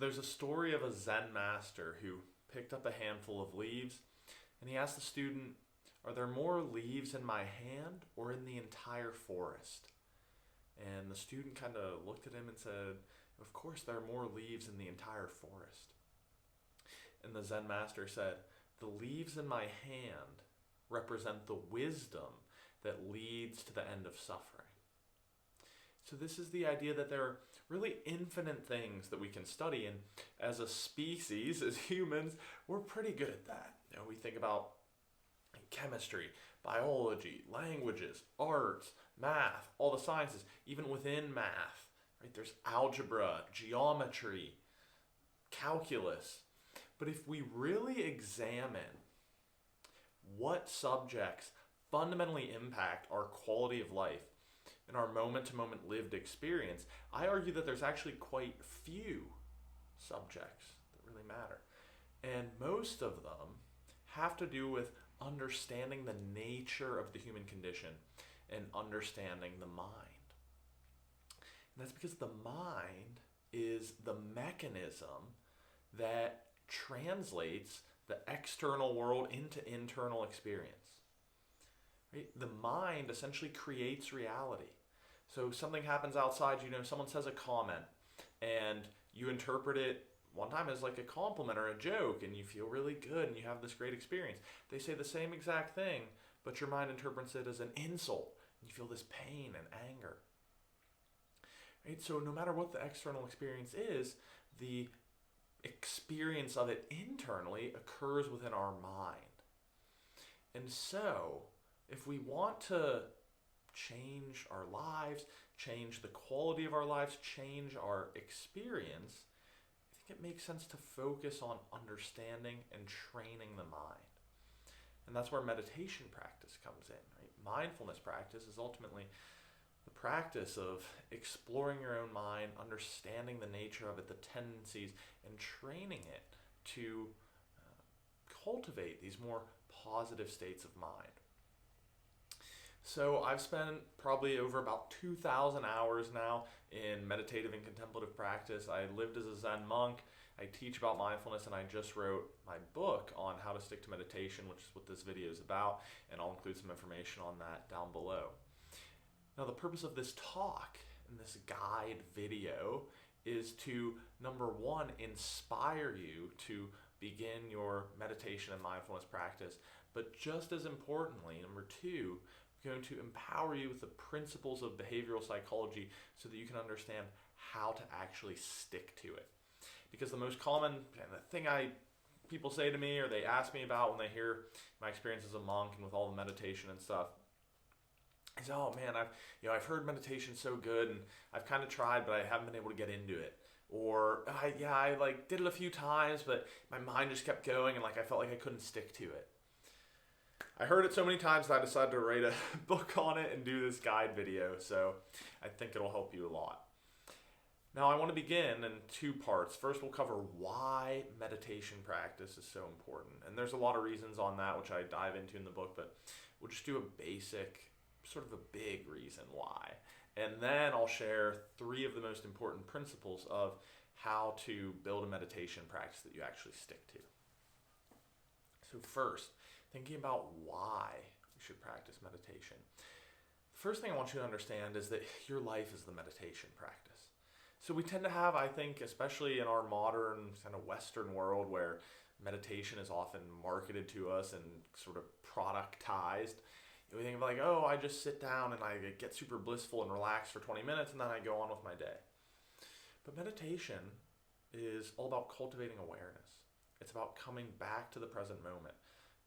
there's a story of a Zen master who picked up a handful of leaves and he asked the student, "Are there more leaves in my hand or in the entire forest?" And the student kind of looked at him and said, "Of course, there are more leaves in the entire forest." And the Zen master said, "The leaves in my hand represent the wisdom that leads to the end of suffering." So this is the idea that there are really infinite things that we can study, and as a species, as humans, we're pretty good at that. We think about chemistry, biology, languages, arts, math, all the sciences, even within math, right? There's algebra, geometry, calculus. But if we really examine what subjects fundamentally impact our quality of life and our moment-to-moment lived experience, I argue that there's actually quite few subjects that really matter. And most of them have to do with understanding the nature of the human condition and understanding the mind. And that's because the mind is the mechanism that translates the external world into internal experience. Right? The mind essentially creates reality. So something happens outside, someone says a comment, and you interpret it one time as like a compliment or a joke, and you feel really good and you have this great experience. They say the same exact thing, but your mind interprets it as an insult, and you feel this pain and anger. Right? So no matter what the external experience is, the experience of it internally occurs within our mind. And so, if we want to change our lives, change the quality of our lives, change our experience, I think it makes sense to focus on understanding and training the mind. And that's where meditation practice comes in, right? Mindfulness practice is ultimately the practice of exploring your own mind, understanding the nature of it, the tendencies, and training it to cultivate these more positive states of mind. So I've spent probably over about 2,000 hours now in meditative and contemplative practice. I lived as a Zen monk. I teach about mindfulness, and I just wrote my book on how to stick to meditation, which is what this video is about, and I'll include some information on that down below. Now, the purpose of this talk and this guide video is to, number one, inspire you to begin your meditation and mindfulness practice, but just as importantly, number two, I'm going to empower you with the principles of behavioral psychology so that you can understand how to actually stick to it. Because the most common thing people say to me or they ask me about when they hear my experience as a monk and with all the meditation and stuff is, "Oh man, I've heard meditation so good and I've kind of tried, but I haven't been able to get into it." Or I did it a few times, but my mind just kept going and I felt like I couldn't stick to it. I heard it so many times that I decided to write a book on it and do this guide video, so I think it'll help you a lot. Now I want to begin in two parts. First, we'll cover why meditation practice is so important. And there's a lot of reasons on that, which I dive into in the book, but we'll just do a basic, sort of a big reason why. And then I'll share 3 of the most important principles of how to build a meditation practice that you actually stick to. So first, thinking about why you should practice meditation. The first thing I want you to understand is that your life is the meditation practice. So we tend to have, I think, especially in our modern kind of Western world where meditation is often marketed to us and sort of productized, we think of oh, I just sit down and I get super blissful and relaxed for 20 minutes and then I go on with my day. But meditation is all about cultivating awareness. It's about coming back to the present moment,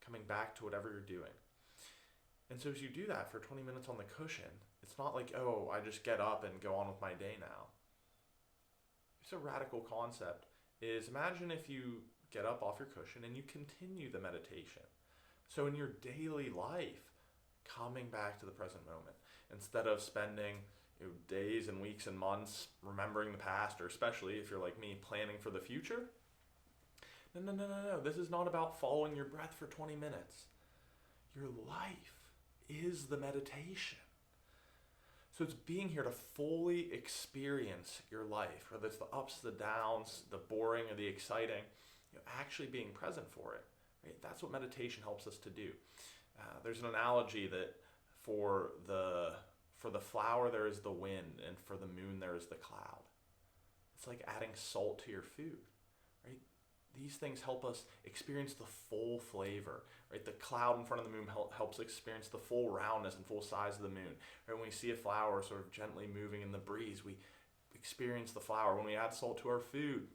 coming back to whatever you're doing. And so as you do that for 20 minutes on the cushion, it's not oh, I just get up and go on with my day now. It's a radical concept. Imagine if you get up off your cushion and you continue the meditation. So in your daily life, coming back to the present moment, instead of spending days and weeks and months remembering the past, or especially if you're like me, planning for the future. No. This is not about following your breath for 20 minutes. Your life is the meditation. So it's being here to fully experience your life, whether it's the ups, the downs, the boring or the exciting, actually being present for it. Right? That's what meditation helps us to do. There's an analogy that for the flower there is the wind, and for the moon there is the cloud. It's like adding salt to your food, right? These things help us experience the full flavor, right? The cloud in front of the moon helps experience the full roundness and full size of the moon. Right? When we see a flower sort of gently moving in the breeze, we experience the flower. When we add salt to our food,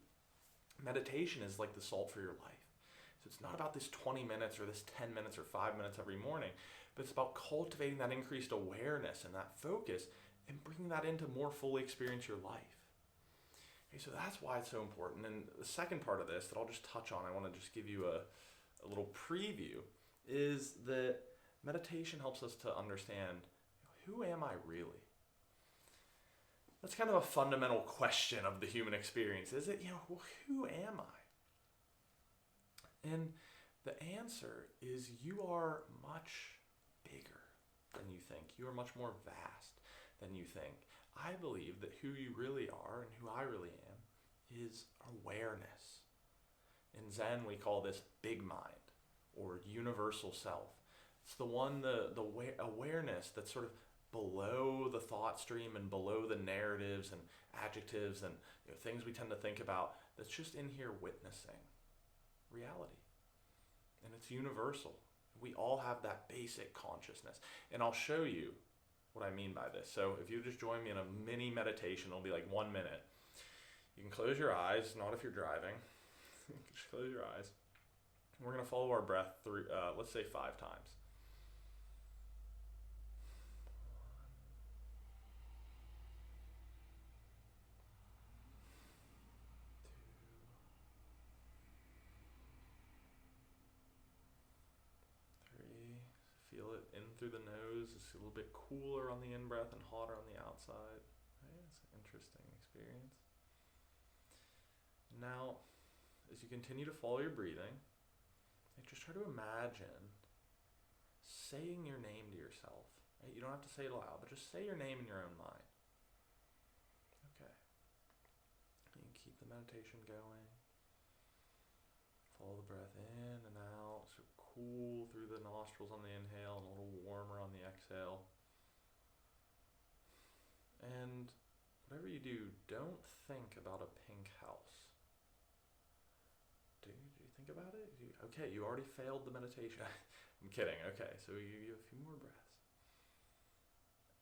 meditation is like the salt for your life. So it's not about this 20 minutes or this 10 minutes or 5 minutes every morning, but it's about cultivating that increased awareness and that focus and bringing that in to more fully experience your life. Okay, so that's why it's so important. And the second part of this that I'll just touch on, I want to just give you a little preview, is that meditation helps us to understand, who am I really? That's kind of a fundamental question of the human experience. Is it, who am I? And the answer is you are much bigger than you think. You are much more vast than you think. I believe that who you really are and who I really am is awareness. In Zen, we call this big mind or universal self. It's the one, the awareness that's sort of below the thought stream and below the narratives and adjectives and things we tend to think about, that's just in here witnessing reality. And it's universal. We all have that basic consciousness. And I'll show you what I mean by this. So if you just join me in a mini meditation, it'll be like 1 minute. You can close your eyes, not if you're driving. Just close your eyes. We're going to follow our breath through, let's say 5 times. Feel it in through the nose. It's a little bit cooler on the in-breath and hotter on the outside. Right? It's an interesting experience. Now, as you continue to follow your breathing, just try to imagine saying your name to yourself. Right? You don't have to say it aloud, but just say your name in your own mind. Okay. You can keep the meditation going. Follow the breath in and out. So cool through the nostrils on the inhale and a little warmer on the exhale. And whatever you do, don't think about a pink house. Do you think about it? Okay, you already failed the meditation. I'm kidding. Okay, so you have a few more breaths.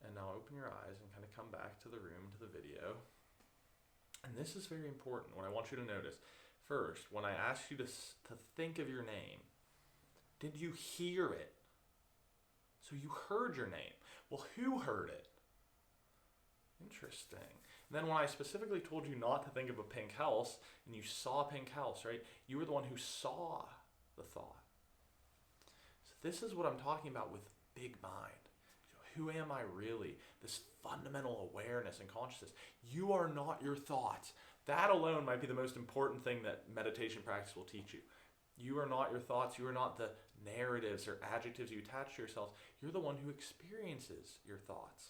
And now open your eyes and kind of come back to the room, to the video. And this is very important. What I want you to notice, first, when I asked you to think of your name, did you hear it? So you heard your name. Well, who heard it? Interesting. And then when I specifically told you not to think of a pink house, and you saw a pink house, right? You were the one who saw the thought. So this is what I'm talking about with big mind. So who am I really? This fundamental awareness and consciousness. You are not your thoughts. That alone might be the most important thing that meditation practice will teach you. You are not your thoughts. You are not the narratives or adjectives you attach to yourself. You're the one who experiences your thoughts.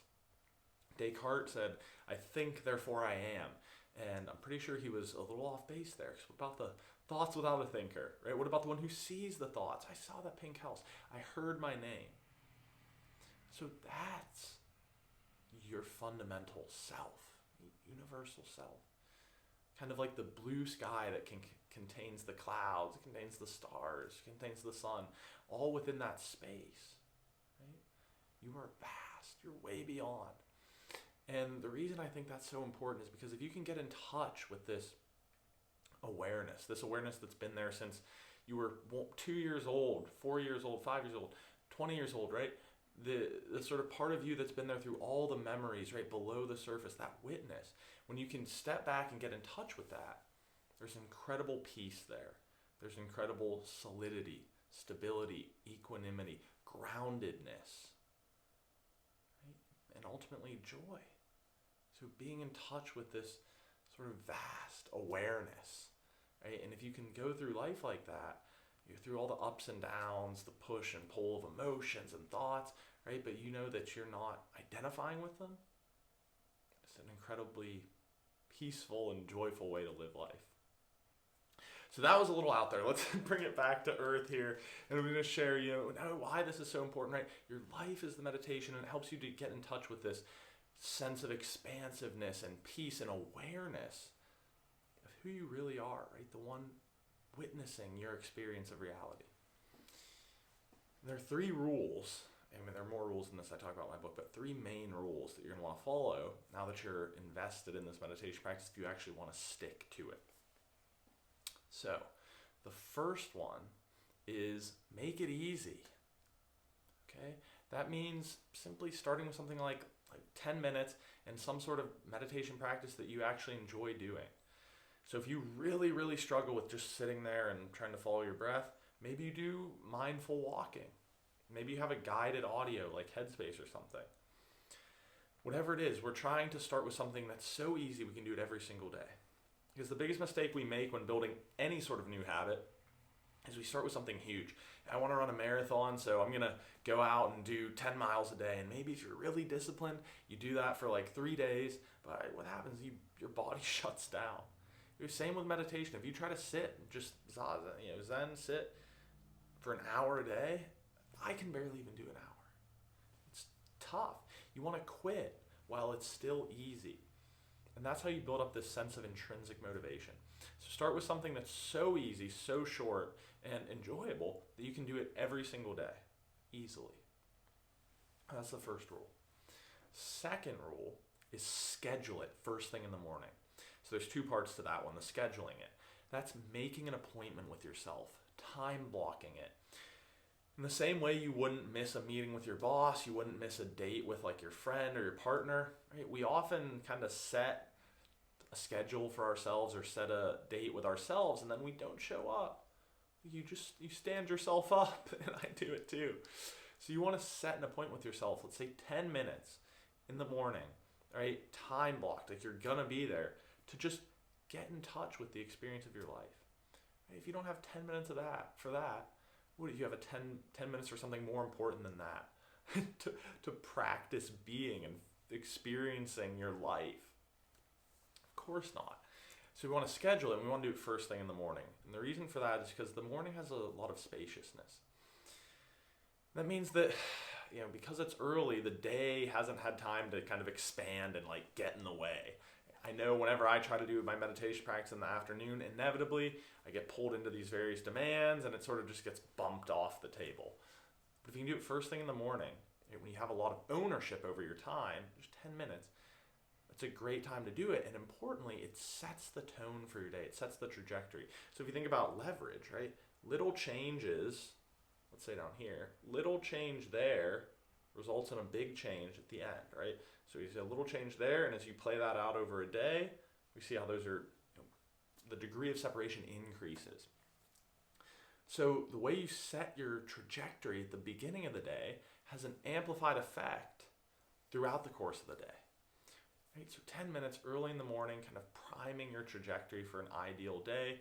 Descartes said, I think, therefore I am. And I'm pretty sure he was a little off base there. So what about the thoughts without a thinker, right? What about the one who sees the thoughts? I saw that pink house. I heard my name. So that's your fundamental self, universal self. Kind of like the blue sky that contains the clouds, contains the stars, contains the sun, all within that space. Right? You are vast. You're way beyond. And the reason I think that's so important is because if you can get in touch with this awareness that's been there since you were 2 years old, 4 years old, 5 years old, 20 years old, right? The sort of part of you that's been there through all the memories, right, below the surface, that witness, when you can step back and get in touch with that, there's incredible peace there. There's incredible solidity, stability, equanimity, groundedness, right? And ultimately joy. So being in touch with this sort of vast awareness, right? And if you can go through life like that, you're through all the ups and downs, the push and pull of emotions and thoughts, right? But you know that you're not identifying with them, It's an incredibly peaceful and joyful way to live life. So that was a little out there. Let's bring it back to earth here. And I'm going to share, why this is so important, right? Your life is the meditation, and it helps you to get in touch with this sense of expansiveness and peace and awareness of who you really are, right? The one witnessing your experience of reality. And there are 3 rules. I mean, there are more rules than this I talk about in my book, but 3 main rules that you're going to want to follow now that you're invested in this meditation practice if you actually want to stick to it. So, the first one is make it easy. Okay? That means simply starting with something like 10 minutes and some sort of meditation practice that you actually enjoy doing. So if you really, really struggle with just sitting there and trying to follow your breath, maybe you do mindful walking. Maybe you have a guided audio like Headspace or something. Whatever it is, we're trying to start with something that's so easy we can do it every single day. Because the biggest mistake we make when building any sort of new habit is we start with something huge. I want to run a marathon, so I'm going to go out and do 10 miles a day. And maybe if you're really disciplined, you do that for 3 days. But what happens? Your body shuts down. Same with meditation. If you try to sit and just zen, sit for an hour a day, I can barely even do an hour. It's tough. You want to quit while it's still easy. And that's how you build up this sense of intrinsic motivation. So start with something that's so easy, so short, and enjoyable that you can do it every single day, easily. That's the first rule. Second rule is schedule it first thing in the morning. So there's 2 parts to that one, the scheduling it. That's making an appointment with yourself, time blocking it. In the same way you wouldn't miss a meeting with your boss, you wouldn't miss a date with your friend or your partner, right? We often kind of set a schedule for ourselves or set a date with ourselves and then we don't show up. You stand yourself up, and I do it too. So you want to set an appointment with yourself, let's say 10 minutes in the morning, right? Time blocked, you're gonna be there to just get in touch with the experience of your life. Right? If you don't have 10 minutes of that, what do you have 10 minutes for something more important than that? to practice being and experiencing your life? Of course not. So we want to schedule it, and we want to do it first thing in the morning. And the reason for that is because the morning has a lot of spaciousness. That means that, because it's early, the day hasn't had time to kind of expand and get in the way. I know whenever I try to do my meditation practice in the afternoon, inevitably I get pulled into these various demands and it sort of just gets bumped off the table. But if you can do it first thing in the morning, when you have a lot of ownership over your time, just 10 minutes, it's a great time to do it. And importantly, it sets the tone for your day. It sets the trajectory. So if you think about leverage, right? Little changes, let's say down here, little change there results in a big change at the end, right? So you see a little change there, and as you play that out over a day, we see how those are, the degree of separation increases. So the way you set your trajectory at the beginning of the day has an amplified effect throughout the course of the day. Right? So 10 minutes early in the morning, kind of priming your trajectory for an ideal day,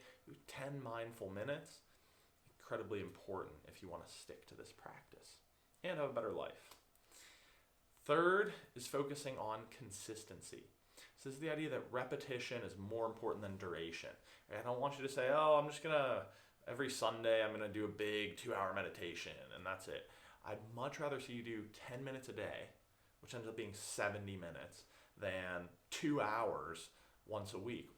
10 mindful minutes, incredibly important if you want to stick to this practice and have a better life. Third is focusing on consistency. So this is the idea that repetition is more important than duration. I don't want you to say, I'm just going to, every Sunday, I'm going to do a big 2-hour meditation and that's it. I'd much rather see you do 10 minutes a day, which ends up being 70 minutes, than 2 hours once a week.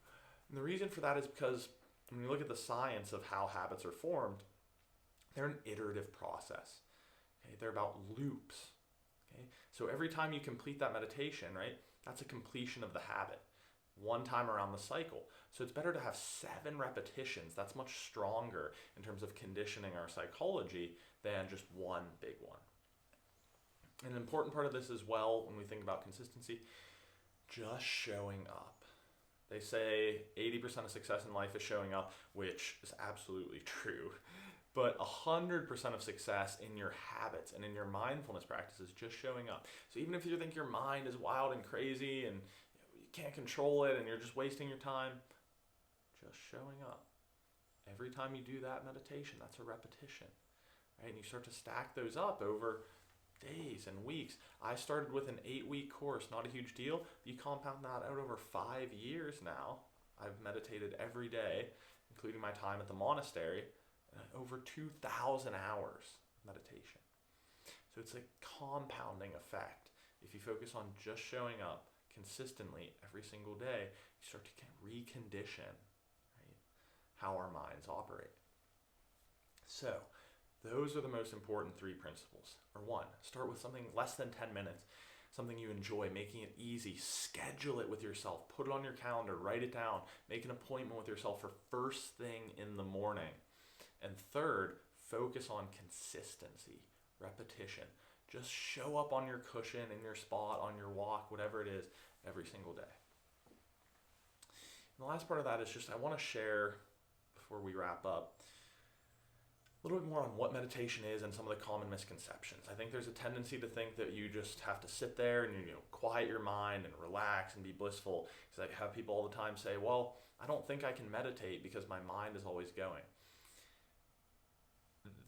And the reason for that is because when you look at the science of how habits are formed, they're an iterative process. Okay? They're about loops. Okay? So every time you complete that meditation, right, that's a completion of the habit, one time around the cycle. So it's better to have 7 repetitions. That's much stronger in terms of conditioning our psychology than just one big one. And an important part of this as well, when we think about consistency, just showing up. They say 80% of success in life is showing up, which is absolutely true. But 100% of success in your habits and in your mindfulness practice is just showing up. So even if you think your mind is wild and crazy and you can't control it and you're just wasting your time, just showing up. Every time you do that meditation, that's a repetition. Right? And you start to stack those up over days and weeks. I started with an 8-week course, not a huge deal. You compound that out over 5 years now. I've meditated every day, including my time at the monastery, over 2,000 hours of meditation. So it's a compounding effect. If you focus on just showing up consistently every single day, you start to recondition, right, how our minds operate. So those are the most important 3 principles. Or 1, start with something less than 10 minutes, something you enjoy, making it easy. Schedule it with yourself. Put it on your calendar. Write it down. Make an appointment with yourself for first thing in the morning. And 3rd, focus on consistency, repetition. Just show up on your cushion, in your spot, on your walk, whatever it is, every single day. And the last part of that is just I want to share, before we wrap up, a little bit more on what meditation is and some of the common misconceptions. I think there's a tendency to think that you just have to sit there and quiet your mind and relax and be blissful. Because I have people all the time say, well, I don't think I can meditate because my mind is always going.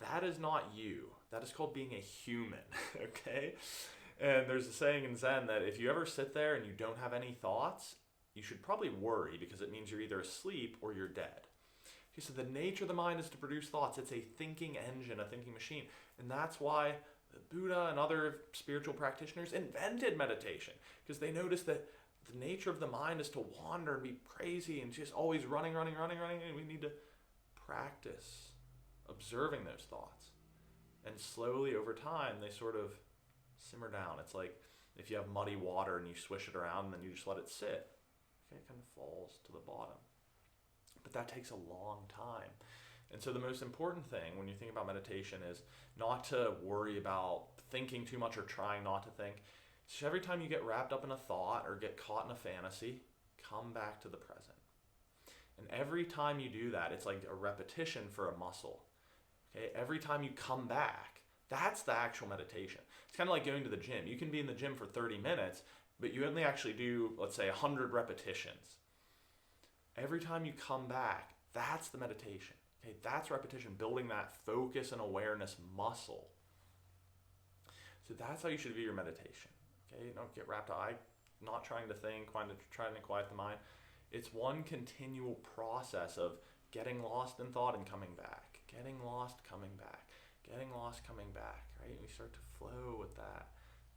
That is not you. That is called being a human, okay? And there's a saying in Zen that if you ever sit there and you don't have any thoughts, you should probably worry because it means you're either asleep or you're dead. Okay, so the nature of the mind is to produce thoughts. It's a thinking engine, a thinking machine. And that's why the Buddha and other spiritual practitioners invented meditation, because they noticed that the nature of the mind is to wander and be crazy and just always running, and we need to practice observing those thoughts. And slowly over time, they sort of simmer down. It's like if you have muddy water and you swish it around and then you just let it sit, okay, it kind of falls to the bottom. But that takes a long time. And so the most important thing when you think about meditation is not to worry about thinking too much or trying not to think. So every time you get wrapped up in a thought or get caught in a fantasy, come back to the present. And every time you do that, it's like a repetition for a muscle. Okay, every time you come back, that's the actual meditation. It's kind of like going to the gym. You can be in the gym for 30 minutes, but you only actually do, let's say, 100 repetitions. Every time you come back, that's the meditation. Okay, that's repetition, building that focus and awareness muscle. So that's how you should view your meditation. Okay, don't get wrapped up. I'm not trying to think, trying to quiet the mind. It's one continual process of getting lost in thought and coming back. Getting lost, coming back. Getting lost, coming back, right? We start to flow with that.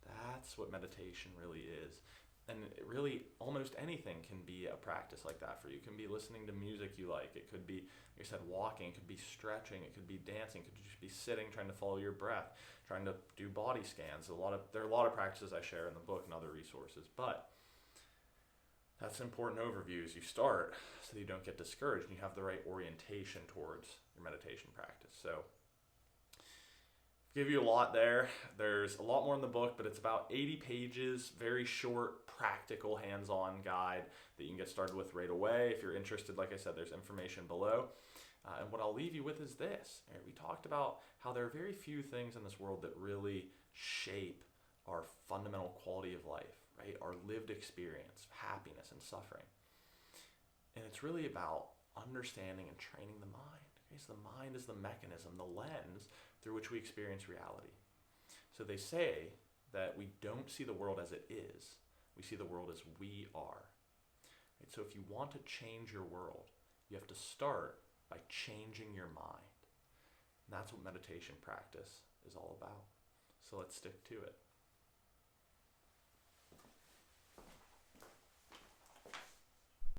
That's what meditation really is. And really, almost anything can be a practice like that for you. It can be listening to music you like. It could be, like I said, walking. It could be stretching. It could be dancing. It could just be sitting, trying to follow your breath, trying to do body scans. There are a lot of practices I share in the book and other resources. But that's an important overview as you start so that you don't get discouraged and you have the right orientation towards your meditation practice. So give you a lot there. There's a lot more in the book, but it's about 80 pages, very short, practical, hands-on guide that you can get started with right away. If you're interested, like I said, there's information below. And what I'll leave you with is this. We talked about how there are very few things in this world that really shape our fundamental quality of life, right? Our lived experience, happiness and suffering. And it's really about understanding and training the mind. Okay? So the mind is the mechanism, the lens through which we experience reality. So they say that we don't see the world as it is. We see the world as we are. Right? So if you want to change your world, you have to start by changing your mind. And that's what meditation practice is all about. So let's stick to it.